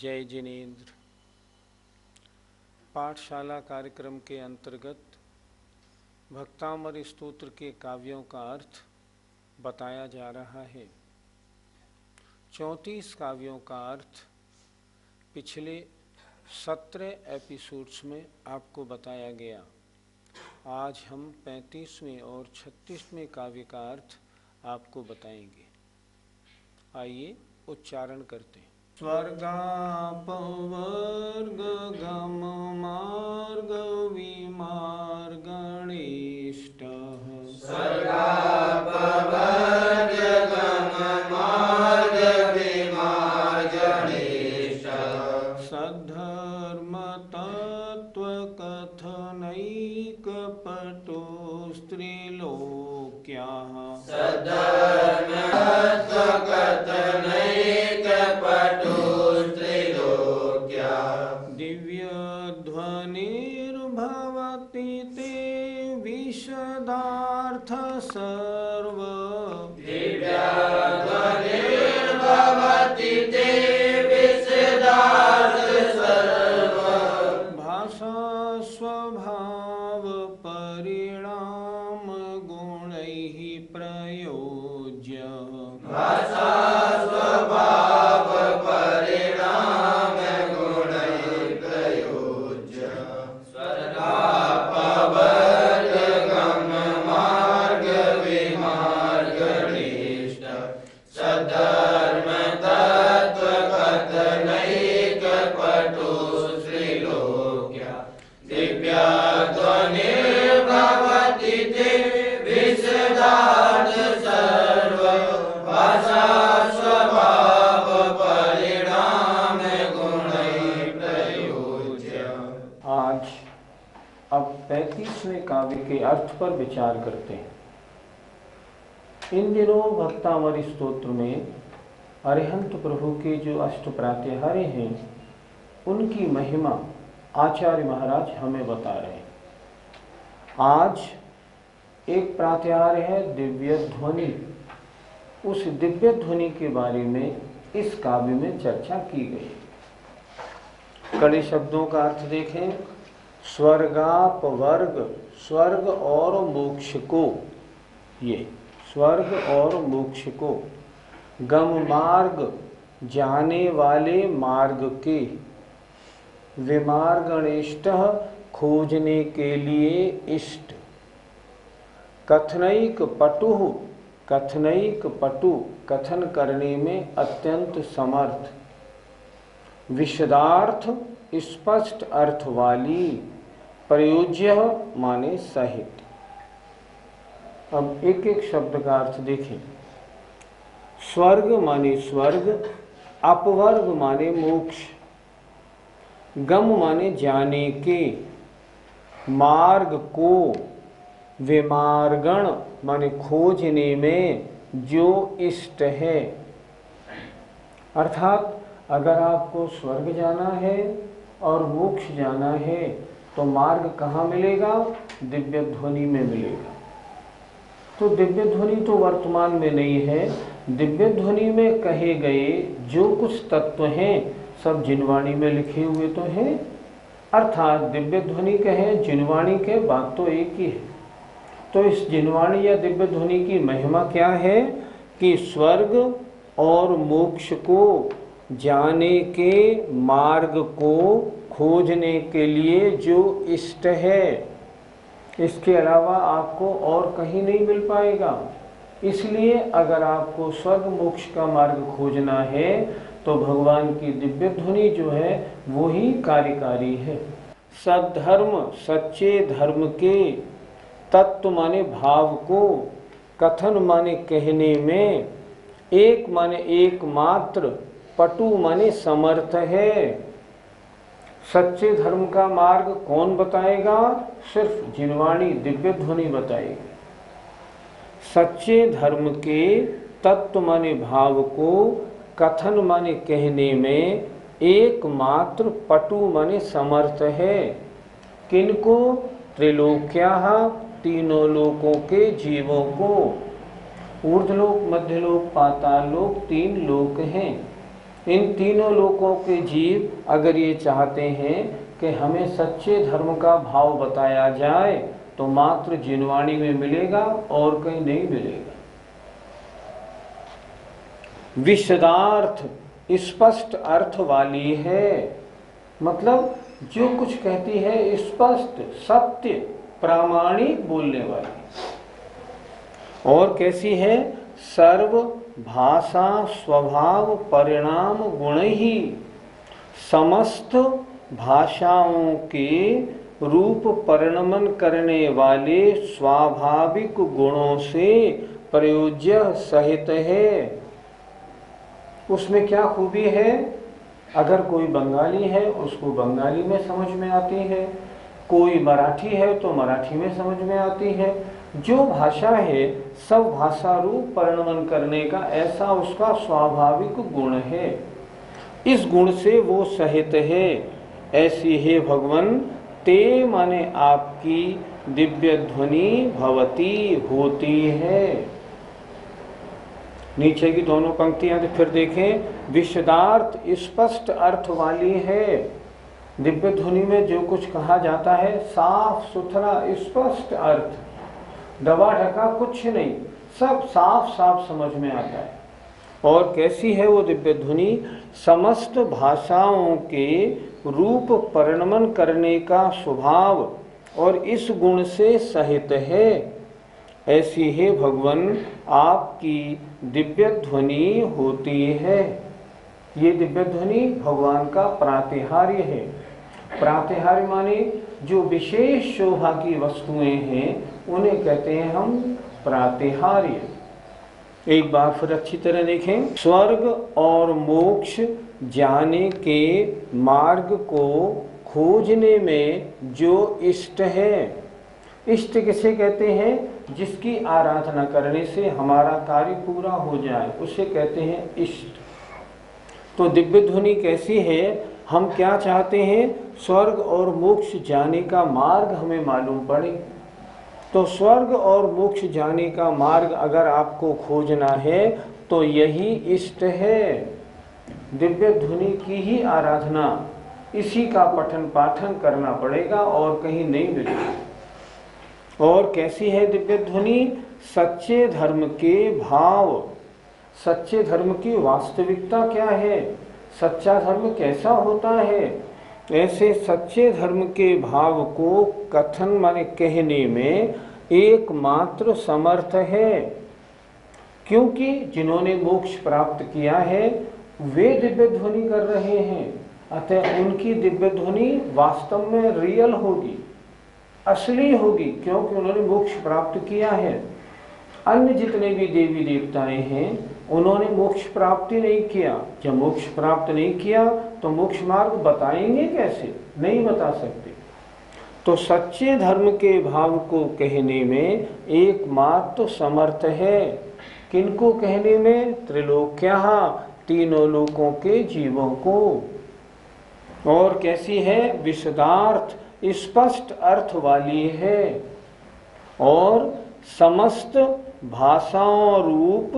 जय जिनेन्द्र। पाठशाला कार्यक्रम के अंतर्गत भक्तामर स्तोत्र के काव्यों का अर्थ बताया जा रहा है। 34 काव्यों का अर्थ पिछले 17 एपिसोड्स में आपको बताया गया। आज हम 35वें और 36वें काव्य का अर्थ आपको बताएंगे। आइए उच्चारण करते हैं। स्वर्गापवर्ग गम मार्ग विमार्गणेष्ट स्वर्गापवर्ग गम मार्ग विमार्गणेष्ट सद्धर्म तत्व कथनैक पटो स्त्रीलोक्याः सद्धर्म तत्व कथनैक पटो स्त्रीलोक्याः दिव्यध्वनिर्भवति ते विशदार्थ सर्व दिव्यध्वनिर्भवति ते विशदार्थ सर्व भाषा स्वभाव परिणाम गुणैः प्रयोज्य भाषा स्वभाव परिणाम गुणैः प्रयोज्य स्वर्गापवर्ग गम मार्ग विमार्गणेष्ट सद्धर्म तत्व कथनैक पटो स्त्रीलोक्याः दिव्यध्वनिर्भवति ते विशदार्थ सर्व भाषा स्वभाव परिणाम गुणैः प्रयोज्य। आज अब 35वें काव्य के अर्थ पर विचार करते हैं। इन दिनों भक्तामर स्तोत्र में अरिहंत प्रभु के जो अष्ट प्रात्याहार्य हैं उनकी महिमा आचार्य महाराज हमें बता रहे हैं। आज एक प्रात्याहार्य है दिव्य ध्वनि। उस दिव्य ध्वनि के बारे में इस काव्य में चर्चा की गई। कड़े शब्दों का अर्थ देखें। स्वर्गापवर्ग, स्वर्ग और मोक्ष को, ये स्वर्ग और मोक्ष को, गम मार्ग जाने वाले मार्ग के, विमार्गणेष्ट खोजने के लिए इष्ट, कथनैक पटु, कथनैक पटु कथन करने में अत्यंत समर्थ, विशदार्थ स्पष्ट अर्थ वाली, प्रयोज्य माने सहित। अब एक एक शब्द का अर्थ देखें। स्वर्ग माने स्वर्ग, अपवर्ग माने मोक्ष, गम माने जाने के, मार्ग को, विमार्गण माने खोजने में जो इष्ट है। अर्थात अगर आपको स्वर्ग जाना है और मोक्ष जाना है तो मार्ग कहाँ मिलेगा? दिव्य ध्वनि में मिलेगा। तो दिव्य ध्वनि तो वर्तमान में नहीं है। दिव्य ध्वनि में कहे गए जो कुछ तत्व हैं सब जिनवाणी में लिखे हुए तो हैं। अर्थात दिव्य ध्वनि कहे जिनवाणी के बात तो एक ही है। तो इस जिनवाणी या दिव्य ध्वनि की महिमा क्या है कि स्वर्ग और मोक्ष को जाने के मार्ग को खोजने के लिए जो इष्ट है, इसके अलावा आपको और कहीं नहीं मिल पाएगा। इसलिए अगर आपको स्वर्ग मोक्ष का मार्ग खोजना है तो भगवान की दिव्य ध्वनि जो है वो ही कार्यकारी है। सद्धर्म सच्चे धर्म के, तत्व माने भाव को, कथन माने कहने में, एक माने एकमात्र, पटु माने समर्थ है। सच्चे धर्म का मार्ग कौन बताएगा? सिर्फ जिनवाणी दिव्य ध्वनि बताएगी। सच्चे धर्म के, तत्व माने भाव को, कथन माने कहने में, एकमात्र, पटु माने समर्थ है। किनको? त्रिलोक्याः, तीनों लोकों के जीवों को। ऊर्ध्वलोक, मध्यलोक, पाताल लोक, 3 लोक हैं। इन तीनों लोकों के जीव अगर ये चाहते हैं कि हमें सच्चे धर्म का भाव बताया जाए तो मात्र जिनवाणी में मिलेगा और कहीं नहीं मिलेगा। विशदार्थ स्पष्ट अर्थ वाली है, मतलब जो कुछ कहती है स्पष्ट सत्य प्रामाणिक बोलने वाली। और कैसी है? सर्व भाषा स्वभाव परिणाम गुण ही समस्त भाषाओं के रूप परिणमन करने वाले स्वाभाविक गुणों से प्रयोज्य सहित है। उसमें क्या खूबी है? अगर कोई बंगाली है उसको बंगाली में समझ में आती है, कोई मराठी है तो मराठी में समझ में आती है। जो भाषा है सब भाषा रूप परिणमन करने का ऐसा उसका स्वाभाविक गुण है, इस गुण से वो सहित है। ऐसी है भगवन ते माने आपकी दिव्य ध्वनि भवती होती है। नीचे की दोनों पंक्तियां फिर देखें। विशदार्थ स्पष्ट अर्थ वाली है। दिव्य ध्वनि में जो कुछ कहा जाता है साफ सुथरा स्पष्ट अर्थ, दबा ढका कुछ नहीं, सब साफ साफ समझ में आता है। और कैसी है वो दिव्य ध्वनि? समस्त भाषाओं के रूप परिणमन करने का स्वभाव और इस गुण से सहित है। ऐसी है भगवन आपकी दिव्य ध्वनि होती है। ये दिव्य ध्वनि भगवान का प्रातिहार्य है। प्रातिहार्य माने जो विशेष शोभा की वस्तुएं हैं उन्हें कहते हैं हम प्रातिहार्य। एक बार फिर अच्छी तरह देखें। स्वर्ग और मोक्ष जाने के मार्ग को खोजने में जो इष्ट है, इष्ट किसे कहते हैं? जिसकी आराधना करने से हमारा कार्य पूरा हो जाए उसे कहते हैं इष्ट। तो दिव्य ध्वनि कैसी है? हम क्या चाहते हैं? स्वर्ग और मोक्ष जाने का मार्ग हमें मालूम पड़े। तो स्वर्ग और मोक्ष जाने का मार्ग अगर आपको खोजना है तो यही इष्ट है। दिव्य ध्वनि की ही आराधना, इसी का पठन पाठन करना पड़ेगा और कहीं नहीं मिलेगा। और कैसी है दिव्य ध्वनि? सच्चे धर्म के भाव। सच्चे धर्म की वास्तविकता क्या है? सच्चा धर्म कैसा होता है? ऐसे सच्चे धर्म के भाव को कथन माने कहने में एकमात्र समर्थ है, क्योंकि जिन्होंने मोक्ष प्राप्त किया है वे दिव्य ध्वनि कर रहे हैं। अतः उनकी दिव्य ध्वनि वास्तव में रियल होगी, असली होगी, क्योंकि उन्होंने मोक्ष प्राप्त किया है। अन्य जितने भी देवी देवताएं हैं उन्होंने मोक्ष प्राप्ति नहीं किया। जब मोक्ष प्राप्त नहीं किया तो मोक्ष मार्ग बताएंगे कैसे? नहीं बता सकते। तो सच्चे धर्म के भाव को कहने में एकमात्र समर्थ है। किनको कहने में? त्रिलोक्या, तीनों लोकों के जीवों को। और कैसी है? विशदार्थ स्पष्ट अर्थ वाली है और समस्त भाषाओं रूप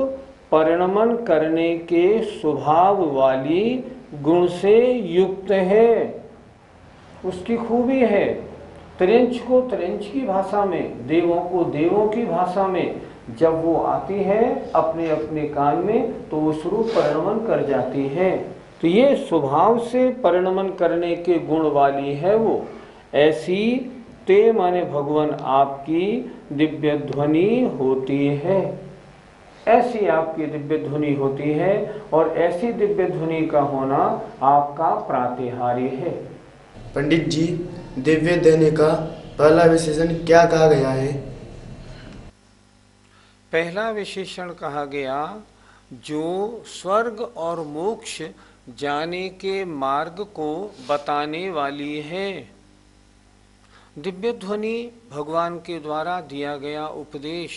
परिणमन करने के स्वभाव वाली गुण से युक्त है। उसकी खूबी है त्रिंच को त्रिंच की भाषा में, देवों को देवों की भाषा में जब वो आती है अपने अपने कान में तो वो स्वरूप परिणमन कर जाती है। तो ये स्वभाव से परिणमन करने के गुण वाली है वो। ऐसी ते माने भगवान आपकी दिव्य ध्वनि होती है। ऐसी आपकी दिव्य ध्वनि होती है और ऐसी दिव्य ध्वनि का होना आपका प्रातिहार्य है। पंडित जी, दिव्य ध्वनि का पहला विशेषण क्या कहा गया है? पहला विशेषण कहा गया जो स्वर्ग और मोक्ष जाने के मार्ग को बताने वाली है। दिव्य ध्वनि भगवान के द्वारा दिया गया उपदेश।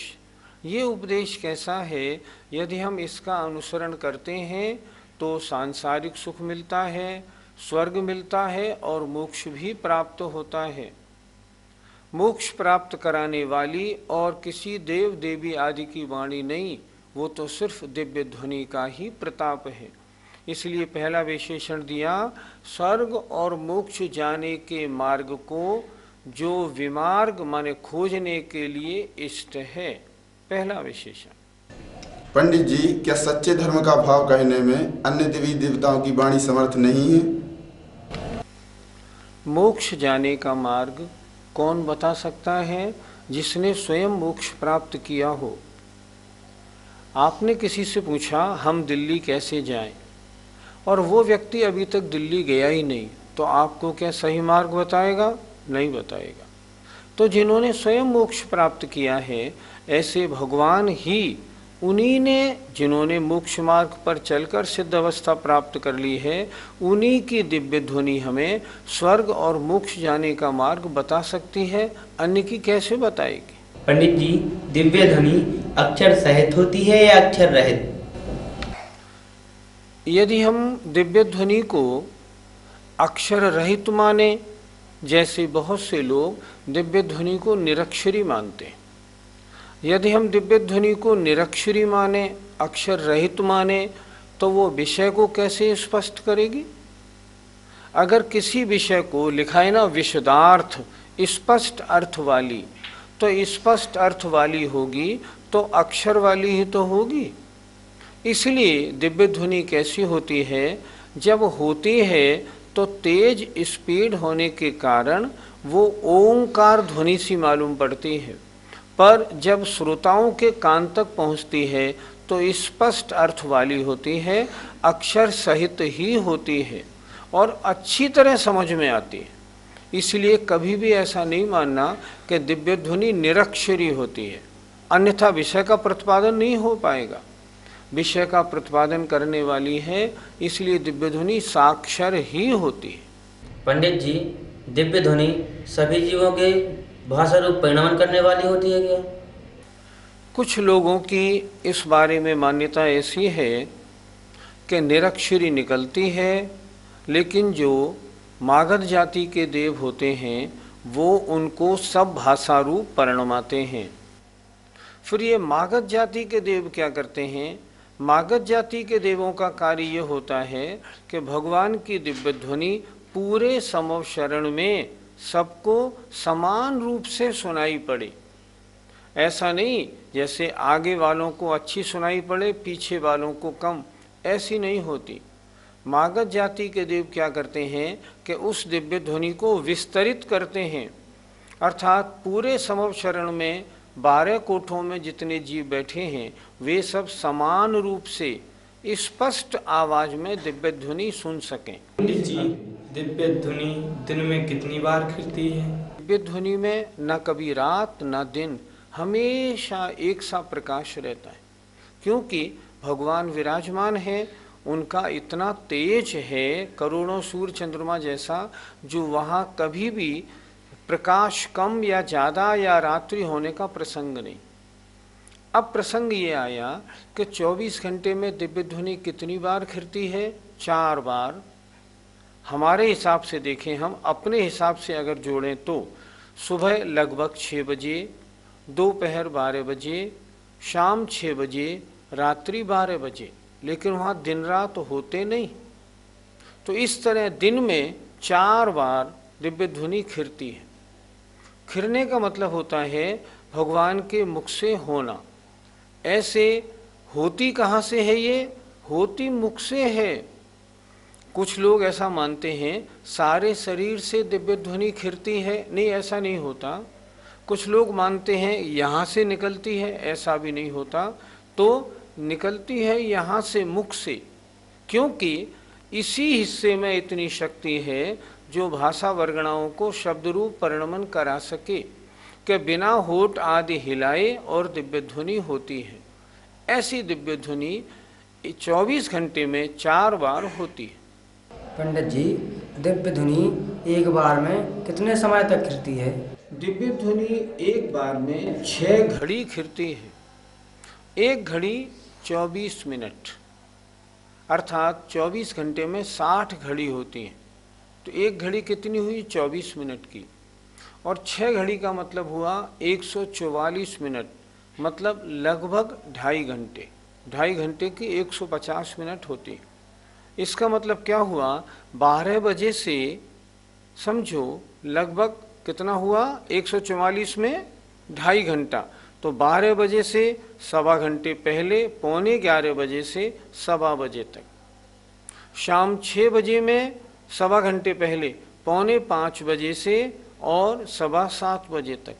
ये उपदेश कैसा है? यदि हम इसका अनुसरण करते हैं तो सांसारिक सुख मिलता है, स्वर्ग मिलता है और मोक्ष भी प्राप्त होता है। मोक्ष प्राप्त कराने वाली और किसी देव देवी आदि की वाणी नहीं, वो तो सिर्फ दिव्य ध्वनि का ही प्रताप है। इसलिए पहला विशेषण दिया, स्वर्ग और मोक्ष जाने के मार्ग को जो विमार्ग माने खोजने के लिए इष्ट है, पहला विशेषण। पंडित जी, क्या सच्चे धर्म का भाव कहने में अन्य देवी देवताओं की वाणी समर्थ नहीं है? मोक्ष जाने का मार्ग कौन बता सकता है? जिसने स्वयं मोक्ष प्राप्त किया हो। आपने किसी से पूछा हम दिल्ली कैसे जाएं, और वो व्यक्ति अभी तक दिल्ली गया ही नहीं, तो आपको क्या सही मार्ग बताएगा? नहीं बताएगा। तो जिन्होंने स्वयं मोक्ष प्राप्त किया है, ऐसे भगवान ही उन्हीं ने, जिन्होंने मोक्ष मार्ग पर चलकर सिद्ध अवस्था प्राप्त कर ली है, उन्हीं की दिव्य ध्वनि हमें स्वर्ग और मोक्ष जाने का मार्ग बता सकती है, अन्य की कैसे बताएगी? पंडित जी, दिव्य ध्वनि अक्षर सहित होती है या अक्षर रहित? यदि हम दिव्य ध्वनि को अक्षर रहित माने, जैसे बहुत से लोग दिव्य ध्वनि को निरक्षरी मानते हैं, यदि हम दिव्य ध्वनि को निरक्षरी माने, अक्षर रहित माने, तो वो विषय को कैसे स्पष्ट करेगी? अगर किसी विषय को लिखा है ना विशदार्थ, स्पष्ट अर्थ वाली, तो स्पष्ट अर्थ वाली होगी तो अक्षर वाली ही तो होगी। इसलिए दिव्य ध्वनि कैसी होती है? जब होती है तो तेज स्पीड होने के कारण वो ओंकार ध्वनि सी मालूम पड़ती है, पर जब श्रोताओं के कान तक पहुंचती है तो स्पष्ट अर्थ वाली होती है, अक्षर सहित ही होती है और अच्छी तरह समझ में आती है। इसलिए कभी भी ऐसा नहीं मानना कि दिव्य ध्वनि निरक्षरी होती है, अन्यथा विषय का प्रतिपादन नहीं हो पाएगा। विषय का प्रतिपादन करने वाली है, इसलिए दिव्य ध्वनि साक्षर ही होती है। पंडित जी, दिव्य ध्वनि सभी जीवों के भाषा रूप परिणमन करने वाली होती है क्या? कुछ लोगों की इस बारे में मान्यता ऐसी है कि निरक्षरी निकलती है, लेकिन जो मागध जाति के देव होते हैं वो उनको सब भाषा रूप परिणमाते हैं। फिर ये मागध जाति के देव क्या करते हैं? मागध जाति के देवों का कार्य ये होता है कि भगवान की दिव्य ध्वनि पूरे समव शरण में सबको समान रूप से सुनाई पड़े। ऐसा नहीं जैसे आगे वालों को अच्छी सुनाई पड़े, पीछे वालों को कम, ऐसी नहीं होती। मागध जाति के देव क्या करते हैं कि उस दिव्य ध्वनि को विस्तरित करते हैं, अर्थात पूरे समव शरण में 12 कोठों में जितने जीव बैठे हैं वे सब समान रूप से स्पष्ट आवाज में दिव्य ध्वनि सुन सकें। पंडित जी, दिव्य ध्वनि दिन में कितनी बार खिलती है? दिव्य ध्वनि में न कभी रात न दिन, हमेशा एक सा प्रकाश रहता है, क्योंकि भगवान विराजमान है, उनका इतना तेज है, करोड़ों सूर्य चंद्रमा जैसा, जो वहाँ कभी भी प्रकाश कम या ज़्यादा या रात्रि होने का प्रसंग नहीं। अब प्रसंग ये आया कि 24 घंटे में दिव्य ध्वनि कितनी बार खिलती है? 4 बार। हमारे हिसाब से देखें, हम अपने हिसाब से अगर जोड़ें तो सुबह लगभग 6 बजे, दोपहर 12 बजे, शाम 6 बजे, रात्रि 12 बजे, लेकिन वहाँ दिन रात होते नहीं। तो इस तरह दिन में 4 बार दिव्य ध्वनि खिलती है। खिलने का मतलब होता है भगवान के मुख से होना। ऐसे होती कहाँ से है? ये होती मुख से है। कुछ लोग ऐसा मानते हैं सारे शरीर से दिव्य ध्वनि खिलती है, नहीं, ऐसा नहीं होता। कुछ लोग मानते हैं यहाँ से निकलती है, ऐसा भी नहीं होता। तो निकलती है यहाँ से, मुख से, क्योंकि इसी हिस्से में इतनी शक्ति है जो भाषा वर्गणाओं को शब्द रूप परिणमन करा सके, कि बिना होठ आदि हिलाए और दिव्य ध्वनि होती है। ऐसी दिव्य ध्वनि 24 घंटे में 4 बार होती है। पंडित जी, दिव्य ध्वनि एक बार में कितने समय तक खिलती है? दिव्य ध्वनि एक बार में 6 घड़ी खिलती है। 1 घड़ी 24 मिनट, अर्थात 24 घंटे में 60 घड़ी होती हैं। तो 1 घड़ी कितनी हुई? 24 मिनट की। और 6 घड़ी का मतलब हुआ 144 मिनट, मतलब लगभग 2.5 घंटे। 2.5 घंटे की 150 मिनट होती है। इसका मतलब क्या हुआ, 12 बजे से समझो लगभग कितना हुआ, 144 में 2.5 घंटा, तो 12 बजे से सवा घंटे पहले, 11:45 बजे से सवा बजे तक, शाम 6 बजे में सवा घंटे पहले, 4:45 बजे से और सवा 7 बजे तक,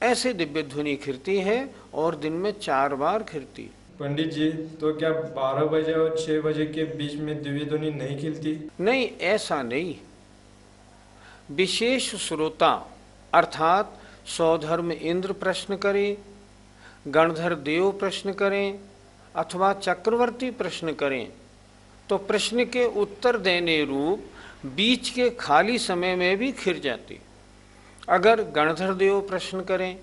ऐसे दिव्य ध्वनि खिरती है और दिन में 4 बार खिरती है। पंडित जी, तो क्या 12 बजे और 6 बजे के बीच में दिव्य ध्वनि नहीं खिलती? नहीं, ऐसा नहीं। विशेष श्रोता अर्थात सौधर्म इंद्र प्रश्न करें, गणधर देव प्रश्न करें अथवा चक्रवर्ती प्रश्न करें तो प्रश्न के उत्तर देने रूप बीच के खाली समय में भी खिर जाती। अगर गणधर देव प्रश्न करें,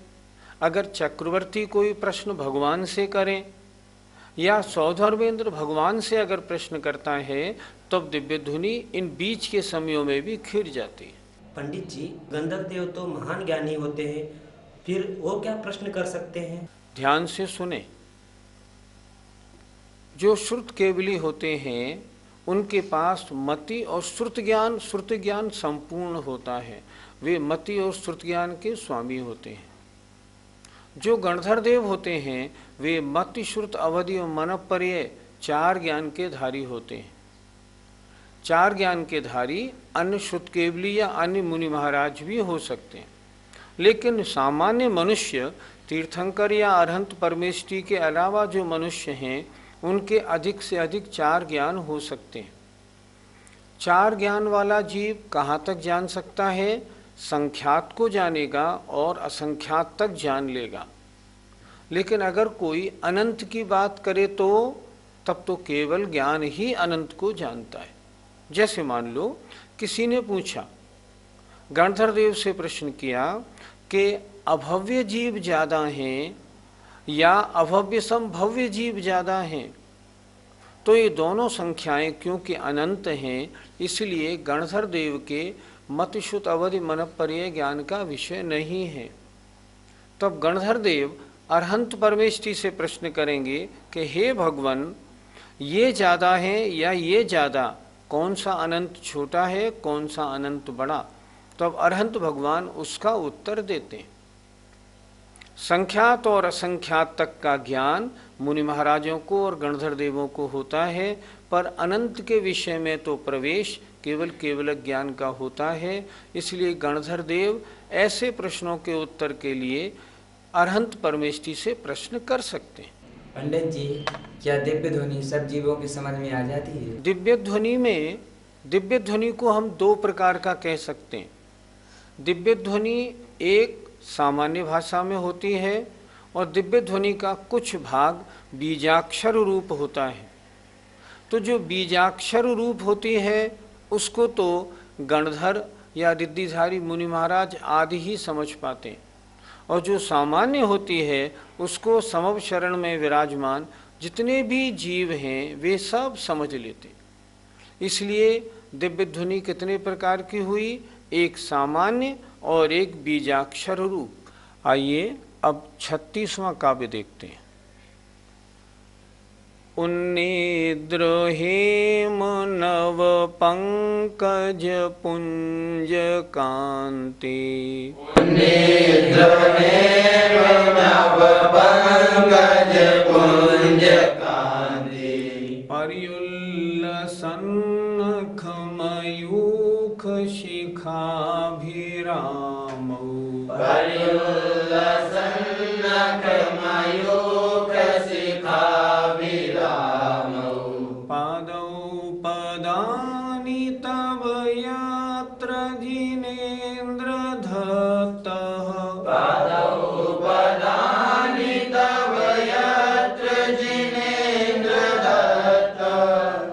अगर चक्रवर्ती कोई प्रश्न भगवान से करें या सौधर्मेंद्र भगवान से अगर प्रश्न करता है तब दिव्य ध्वनि इन बीच के समयों में भी खिर जाती है। पंडित जी, गंधर्व देव तो महान ज्ञानी होते हैं, फिर वो क्या प्रश्न कर सकते हैं? ध्यान से सुने। जो श्रुत केवली होते हैं उनके पास मति और श्रुत ज्ञान संपूर्ण होता है, वे मति और श्रुत ज्ञान के स्वामी होते हैं। जो गणधर देव होते हैं वे मति, श्रुत, अवधि और मनपर्य 4 ज्ञान के धारी होते हैं। 4 ज्ञान के धारी अन्य श्रुत केवली या अन्य मुनि महाराज भी हो सकते हैं, लेकिन सामान्य मनुष्य, तीर्थंकर या अरहंत परमेष्ठी के अलावा जो मनुष्य हैं उनके अधिक से अधिक 4 ज्ञान हो सकते हैं। 4 ज्ञान वाला जीव कहाँ तक जान सकता है? संख्यात को जानेगा और असंख्यात तक जान लेगा। लेकिन अगर कोई अनंत की बात करे तो तब तो केवल ज्ञान ही अनंत को जानता है। जैसे मान लो किसी ने पूछा, गणधर देव से प्रश्न किया कि अभव्य जीव ज़्यादा हैं या अभव्य संभव्य जीव ज़्यादा हैं, तो ये दोनों संख्याएं क्योंकि अनंत हैं इसलिए गणधर देव के मति, श्रुत, अवधि, मनपर्य ज्ञान का विषय नहीं है। तब गणधर देव अरहंत परमेष्ठी से प्रश्न करेंगे कि हे भगवान, ये ज़्यादा है या ये ज़्यादा, कौन सा अनंत छोटा है, कौन सा अनंत बड़ा? तब अरहंत भगवान उसका उत्तर देते हैं। संख्यात और असंख्यात तक का ज्ञान मुनि महाराजों को और गणधर देवों को होता है, पर अनंत के विषय में तो प्रवेश केवल ज्ञान का होता है। इसलिए गणधर देव ऐसे प्रश्नों के उत्तर के लिए अरहंत परमेष्ठी से प्रश्न कर सकते हैं। पंडित जी, क्या दिव्य ध्वनि सब जीवों की समझ में आ जाती है? दिव्य ध्वनि को हम 2 प्रकार का कह सकते हैं। दिव्य ध्वनि एक सामान्य भाषा में होती है और दिव्य ध्वनि का कुछ भाग बीजाक्षर रूप होता है। तो जो बीजाक्षर रूप होती है उसको तो गणधर या रिद्धिधारी मुनि महाराज आदि ही समझ पाते हैं, और जो सामान्य होती है उसको समव शरण में विराजमान जितने भी जीव हैं वे सब समझ लेते। इसलिए दिव्य ध्वनि कितने प्रकार की हुई? एक सामान्य और एक बीजाक्षर रूप। आइए अब 36वां काव्य देखते हैं। उन्निद्र हेम नव पंकज पुंज कांति, उन्निद्र हेम नव पंकज पुंज कांति, पर्युल्लसन्नख मयूख शिखाभिरामौ, पर्युल्लसन्नख मयूख शिखाभिरामौ, पादौ पदानि तव यत्र जिनेन्द्र दत्तः, पादौ पदानि तव यत्र जिनेन्द्र दत्तः,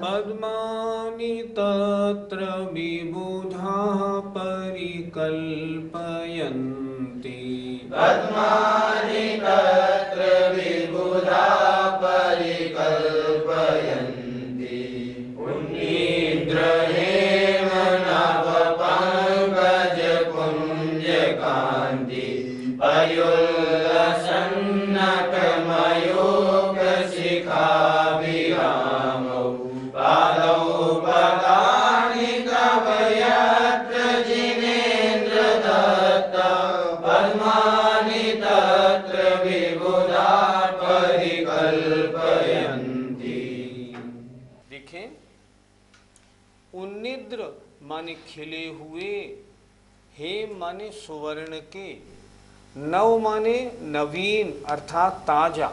पद्मानि तत्र विबुधाः परिकल्पयन्ति, पद्मानि तत्र विबुधा परिकल्पयन्ति, उन्निद्र हेम नव पंकज पुंज कांति, पर्युल्लसन्नख मयूख शिखाभिरामौ, पादौ देखें, उन्निद्र माने खिले हुए, हेम माने सुवर्ण के, नव माने नवीन अर्थात ताजा,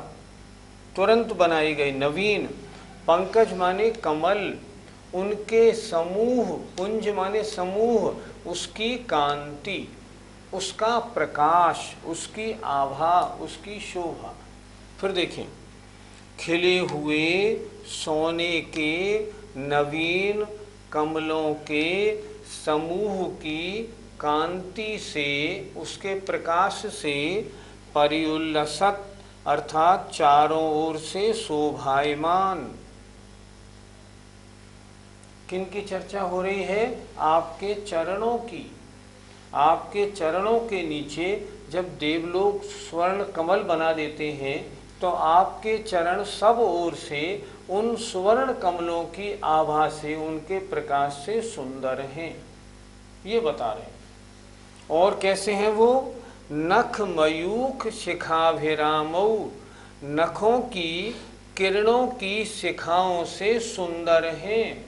तुरंत बनाई गई नवीन, पंकज माने कमल, उनके समूह, पुंज माने समूह, उसकी कांति, उसका प्रकाश, उसकी आभा, उसकी शोभा। फिर देखें, खिले हुए सोने के नवीन कमलों के समूह की कांति से, उसके प्रकाश से परिउल्लसत अर्थात चारों ओर से शोभायमान। किनकी चर्चा हो रही है? आपके चरणों की। आपके चरणों के नीचे जब देवलोक स्वर्ण कमल बना देते हैं तो आपके चरण सब ओर से उन स्वर्ण कमलों की आभा से, उनके प्रकाश से सुंदर हैं, ये बता रहे हैं। और कैसे हैं वो? नख मयूख शिखाभिरामऊ, नखों की किरणों की शिखाओं से सुंदर हैं।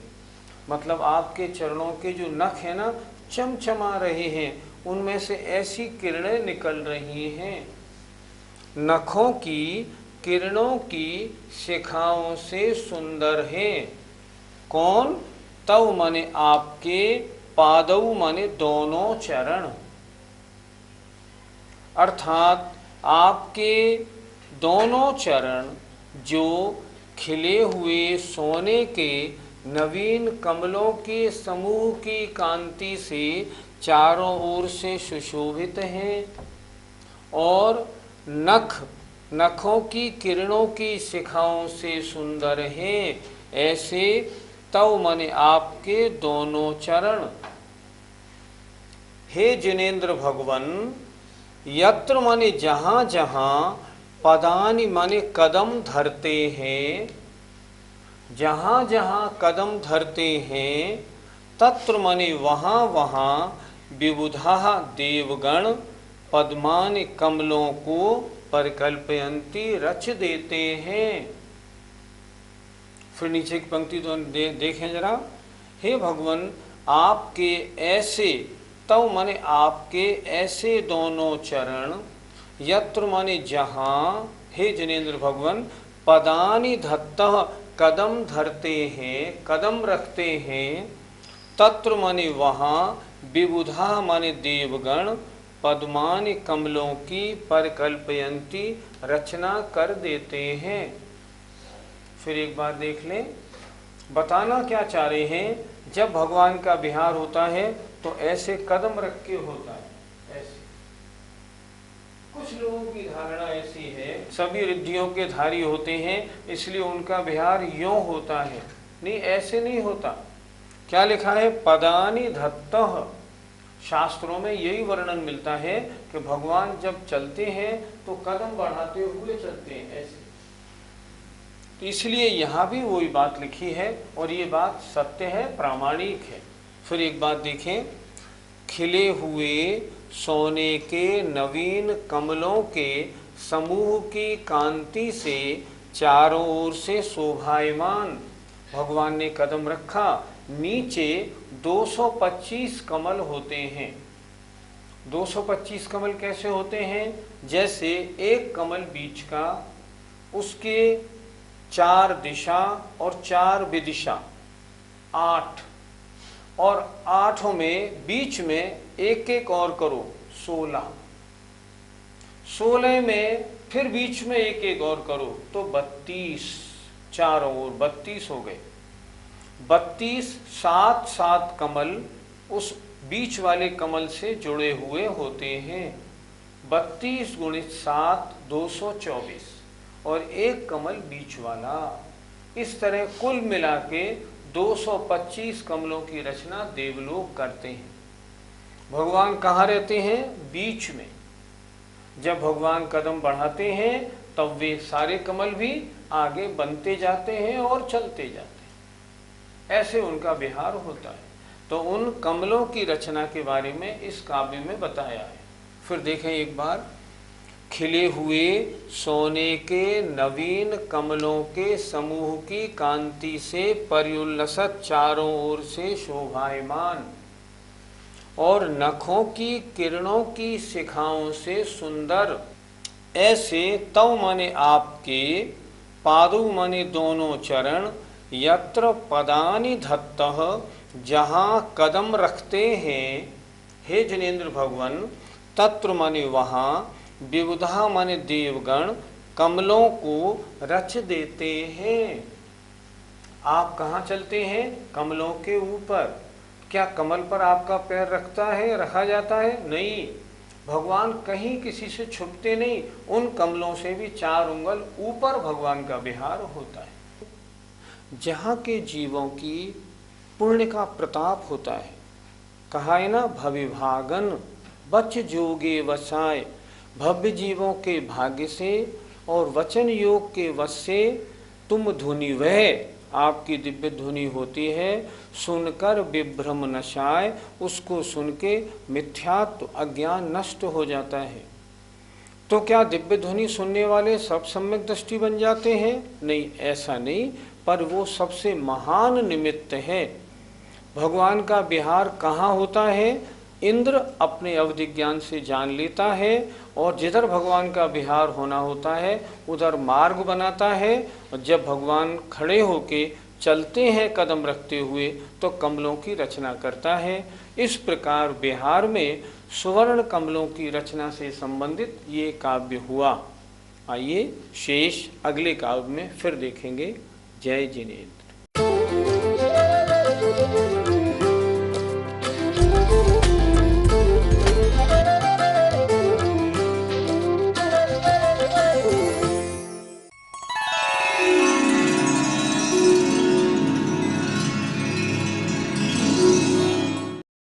मतलब आपके चरणों के जो नख है ना, चमचमा रहे हैं, उनमें से ऐसी किरणें निकल रही हैं। नखों की किरणों की शिखाओं से सुंदर हैं। कौन? तव माने आपके, पादव माने दोनों चरण, अर्थात आपके दोनों चरण जो खिले हुए सोने के नवीन कमलों के समूह की कांति से चारों ओर से सुशोभित हैं, और नखों की किरणों की शिखाओं से सुंदर हैं। ऐसे तव माने आपके दोनों चरण। हे जिनेन्द्र भगवन, यत्र माने जहाँ जहाँ, पदानि माने कदम धरते हैं, जहाँ जहाँ कदम धरते हैं, तत्र माने वहाँ वहाँ, विबुधा देवगण पद्मानि कमलों को परिकल्पयन्ति रच देते हैं। फिर नीचे की पंक्ति तो देखें जरा। हे भगवान, आपके ऐसे, तव माने आपके ऐसे दोनों चरण, यत्र माने जहाँ, हे जिनेन्द्र भगवान, पदानि धत्तः कदम धरते हैं, कदम रखते हैं, तत्र माने वहाँ, विबुधा माने देवगण, पद्मानि कमलों की परिकल्पयन्ति रचना कर देते हैं। फिर एक बार देख लें, बताना क्या चाह रहे हैं? जब भगवान का विहार होता है तो ऐसे कदम रख के होता है, ऐसे। कुछ लोगों की धारणा ऐसी है, सभी रिद्धियों के धारी होते हैं इसलिए उनका विहार यों होता है। नहीं, ऐसे नहीं होता। क्या लिखा है? पदानि धत्तः। शास्त्रों में यही वर्णन मिलता है कि भगवान जब चलते हैं तो कदम बढ़ाते हुए चलते हैं, ऐसे। तो इसलिए यहाँ भी वही बात लिखी है और ये बात सत्य है, प्रामाणिक है। फिर एक बात देखें, खिले हुए सोने के नवीन कमलों के समूह की कांति से चारों ओर से शोभायमान भगवान ने कदम रखा। नीचे 225 कमल होते हैं। 225 कमल कैसे होते हैं? जैसे एक कमल बीच का, उसके 4 दिशा और 4 विदिशा, 8, और 8 में बीच में एक एक और करो, 16, 16 में फिर बीच में एक एक और करो तो 32, चारों ओर 32 हो गए। 32 7 कमल उस बीच वाले कमल से जुड़े हुए होते हैं। 32 गुणित 7 224 और एक कमल बीच वाला। इस तरह कुल मिला के 225 कमलों की रचना देवलोक करते हैं। भगवान कहाँ रहते हैं? बीच में। जब भगवान कदम बढ़ाते हैं तब वे सारे कमल भी आगे बनते जाते हैं और चलते जाते हैं। ऐसे उनका विहार होता है। तो उन कमलों की रचना के बारे में इस काव्य में बताया है। फिर देखें एक बार, खिले हुए सोने के नवीन कमलों के समूह की कांति से पर्युल्लसित चारों ओर से शोभायमान और नखों की किरणों की शिखाओं से सुंदर, ऐसे तव माने आपके, पादु माने दोनों चरण, यत्र पदानि धत्तः जहाँ कदम रखते हैं हे जिनेन्द्र भगवान, तत्र माने वहाँ, विबुधा माने देवगण कमलों को रच देते हैं। आप कहाँ चलते हैं? कमलों के ऊपर। क्या कमल पर आपका पैर रखा जाता है? नहीं, भगवान कहीं किसी से छुपते नहीं, उन कमलों से भी 4 उंगल ऊपर भगवान का विहार होता है। जहाँ के जीवों की पुण्य का प्रताप होता है, कहा है ना, भविभागन बच जोगे वसाय, भव्य जीवों के भाग्य से और वचन योग के वश से तुम धुनि वह, आपकी दिव्य ध्वनि होती है, सुनकर विभ्रम नशाय, उसको सुन के मिथ्यात्व अज्ञान नष्ट हो जाता है। तो क्या दिव्य ध्वनि सुनने वाले सब सम्यक दृष्टि बन जाते हैं? नहीं, ऐसा नहीं, पर वो सबसे महान निमित्त है। भगवान का विहार कहाँ होता है? इंद्र अपने अवधि ज्ञान से जान लेता है और जिधर भगवान का विहार होना होता है उधर मार्ग बनाता है। और जब भगवान खड़े होके चलते हैं कदम रखते हुए तो कमलों की रचना करता है। इस प्रकार बिहार में सुवर्ण कमलों की रचना से संबंधित ये काव्य हुआ। आइए शेष अगले काव्य में फिर देखेंगे। जय जिनेन्द्र।